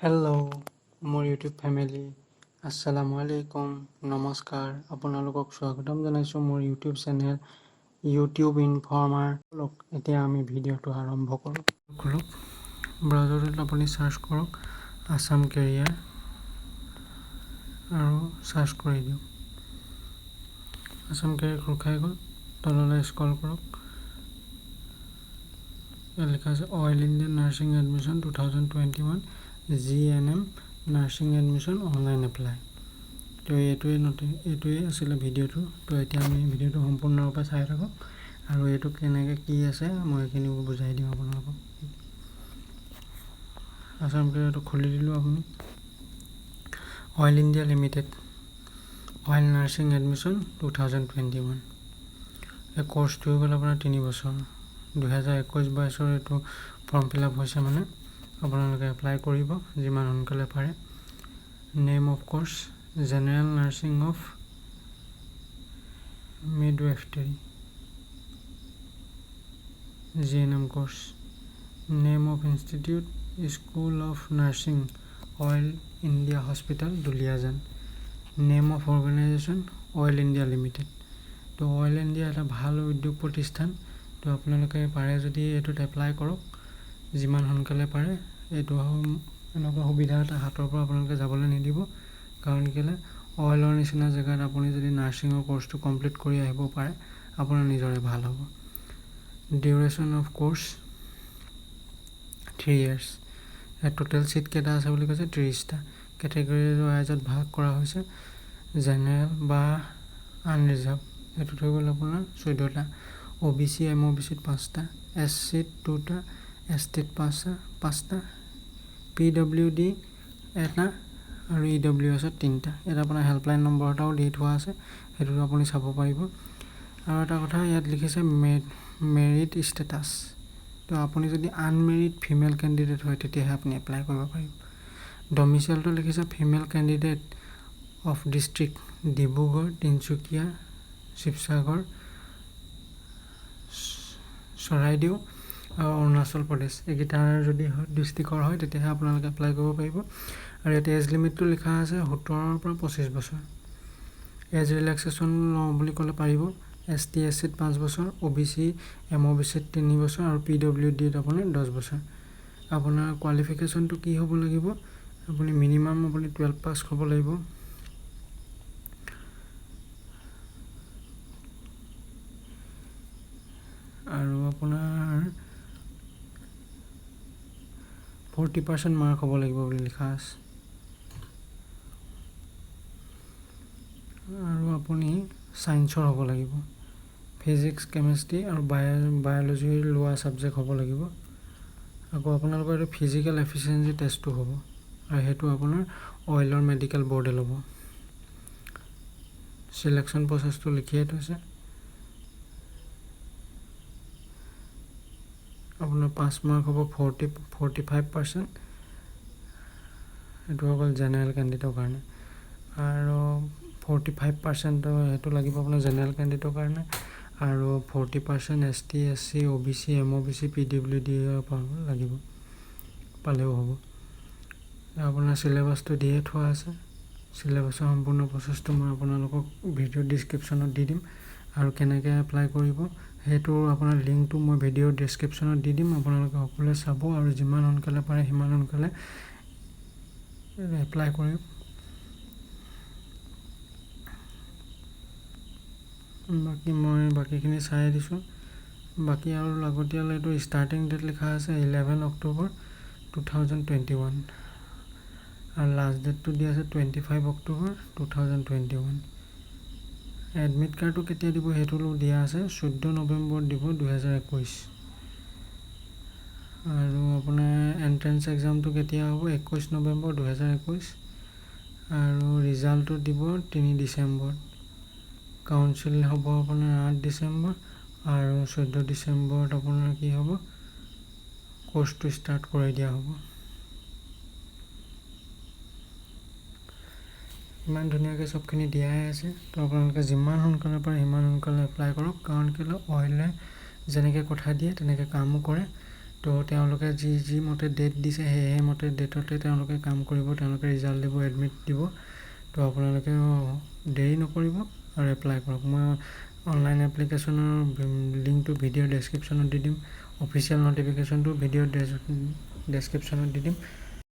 Hello' মোৰ YouTube family, আসসালামু আলাইকুম, নমস্কাৰ। আপোনালোকক স্বাগতম জনাইছোঁ মোৰ ইউটিউব চেনেল ইউটিউব ইনফৰ্মাৰ। এতিয়া আমি ভিডিঅ'টো আৰম্ভ কৰোঁ। খোলক, ব্ৰাউজাৰটোত আপুনি চাৰ্চ কৰক আছাম কেৰিয়াৰ আৰু চাৰ্চ কৰি দিয়ক। আছাম কেৰিয়াৰ খোল খাই গ'ল। তললৈ স্ক্ৰল কৰক। ইয়াত লিখা আছে all India nursing admission 2021 GNM nursing admission online apply. তো এইটোৱে আছিলে ভিডিঅ'টো। তো এতিয়া আমি ভিডিঅ'টো সম্পূৰ্ণৰূপে চাই থাকক আৰু এইটো কেনেকৈ কি আছে মই এইখিনি বুজাই দিম আপোনালোকক। আছাম কেৰিয়াৰটো খুলি দিলোঁ। আপুনি oil India limited oil nursing admission 2021 এই কোৰ্চটো হৈ গ'ল আপোনাৰ 3 বছৰ। 2021-22 এইটো ফৰ্ম ফিল আপ হৈছে, মানে আপোনালোকে এপ্লাই কৰিব যিমান সোনকালে পাৰে। Name of course general nursing of midwifery GNM course. Name of institute school of nursing oil India hospital Duliajan. Name of organisation oil India limited. তো অইল ইণ্ডিয়া এটা ভাল উদ্যোগ প্ৰতিষ্ঠান। তো আপোনালোকে পাৰে যদি এইটোত এপ্লাই কৰক যিমান সোনকালে পাৰে। এইটো এনেকুৱা সুবিধা এটা হাতৰ পৰা আপোনালোকে যাবলৈ নিদিব, কাৰণ কেলৈ অইলৰ নিচিনা জেগাত আপুনি যদি নাৰ্ছিঙৰ কোৰ্চটো কমপ্লিট কৰি আহিব পাৰে আপোনাৰ নিজৰে ভাল হ'ব। Duration of course 3 years। Total seat কেইটা আছে বুলি কৈছে 30টা। কেটেগৰী ৱাইজত ভাগ কৰা হৈছে, জেনেৰেল বা আনৰিজাৰ্ভ এইটো হৈ গ'ল আপোনাৰ 14টা। OBC MOBCত 5টা, SCত 2টা, STত 5টা, PWD 1টা আৰু EWSত 3টা। ইয়াত আপোনাৰ হেল্পলাইন নম্বৰ এটাও দি থোৱা আছে, সেইটো আপুনি চাব পাৰিব। আৰু এটা কথা ইয়াত লিখিছে মেৰিট ষ্টেটাছ। তো আপুনি যদি আনমেৰিড ফিমেল কেণ্ডিডেট হয় তেতিয়াহে আপুনি এপ্লাই কৰিব পাৰিব। ডমিচাইলটো লিখিছে female candidate of district Dibrugarh, Tinsukia, Sivasagar, Charaideo আৰু অৰুণাচল প্ৰদেশ। এইকেইটাৰ যদি ডিষ্ট্ৰিক্টৰ হয় তেতিয়াহে আপোনালোকে এপ্লাই কৰিব পাৰিব। আৰু ইয়াতে এজ লিমিটটো লিখা আছে 17 পৰা 25 বছৰ। এজ ৰিলেক্সেশ্যন লওঁ বুলি ক'লে পাৰিব। ST SCত 5 বছৰ, OBC MOBCত 3 বছৰ আৰু PWDত আপোনাৰ 10 বছৰ। আপোনাৰ কোৱালিফিকেশ্যনটো কি হ'ব লাগিব, আপুনি মিনিমাম 12 পাছ হ'ব লাগিব। আৰু আপোনাৰ 40% মাৰ্ক হ'ব লাগিব বুলি লিখা আছে। আৰু আপুনি ছায়েন্সৰ হ'ব লাগিব, ফিজিক্স, কেমেষ্ট্ৰি আৰু বায়'লজিৰ লোৱা ছাবজেক্ট হ'ব লাগিব। আকৌ আপোনালোকৰ এইটো ফিজিকেল এফিচিয়েঞ্চি টেষ্টটো হ'ব, আৰু সেইটো আপোনাৰ অইলৰ মেডিকেল বৰ্ডে ল'ব। চিলেকশ্যন প্ৰচেছটো লিখিয়ে থৈছে। আপোনাৰ পাছ মাৰ্ক হ'ব 45%। এইটো হৈ গ'ল জেনেৰেল কেণ্ডিডেটৰ কাৰণে। আৰু 45% সেইটো লাগিব আপোনাৰ জেনেৰেল কেণ্ডিডেটৰ কাৰণে। আৰু 40% ST SC OBC MOBC PWD লাগিব, পালেও হ'ব। আপোনাৰ চিলেবাছটো দিয়ে থোৱা আছে। চিলেবাছৰ সম্পূৰ্ণ প্ৰচেছটো মই আপোনালোকক ভিডিঅ' ডিছক্ৰিপশ্যনত দি দিম। আৰু কেনেকৈ এপ্লাই কৰিব সেইটো আপোনাৰ লিংকটো মই ভিডিঅ'ৰ ডিছক্ৰিপশ্যনত দি দিম। আপোনালোকে সকলোৱে চাব আৰু যিমান সোনকালে পাৰে সিমান সোনকালে এপ্লাই কৰিব। মই বাকীখিনি চাই দিছোঁ। বাকী আৰু লাগতিয়াল এইটো ষ্টাৰ্টিং ডেট লিখা আছে 11 অক্টোবৰ 2021 আৰু লাষ্ট ডেটটো দিয়া আছে 25 অক্টোবৰ 2021। এডমিট কাৰ্ডটো কেতিয়া দিব সেইটো দিয়া আছে 14 নৱেম্বৰত দিব 2021। আৰু আপোনাৰ এণ্ট্ৰেঞ্চ এক্সামটো কেতিয়া হ'ব 21 নৱেম্বৰ 2021। আৰু ৰিজাল্টটো দিব 3 ডিচেম্বৰত। কাউন্সিল হ'ব আপোনাৰ 8 ডিচেম্বৰ আৰু 14 ডিচেম্বৰত আপোনাৰ কি হ'ব, কোৰ্চটো ষ্টাৰ্ট কৰাই দিয়া হ'ব। ইমান ধুনীয়াকৈ চবখিনি দিয়াই আছে। তো আপোনালোকে যিমান সোনকালে পাৰে সিমান সোনকালে এপ্লাই কৰক, কাৰণ কেলৈ অইলে যেনেকৈ কথা দিয়ে তেনেকৈ কামো কৰে। তো তেওঁলোকে যি মতে ডেট দিছে সেই মতে ডেটতে তেওঁলোকে কাম কৰিব, তেওঁলোকে ৰিজাল্ট দিব, এডমিট দিব। তো আপোনালোকে দেৰি নকৰিব আৰু এপ্লাই কৰক। মই অনলাইন এপ্লিকেশ্যনৰ লিংকটো ভিডিঅ' ডেছক্ৰিপশ্যনত দি দিম, অফিচিয়েল ন'টিফিকেশ্যনটো ভিডিঅ' ডেছক্ৰিপশ্যনত দি দিম।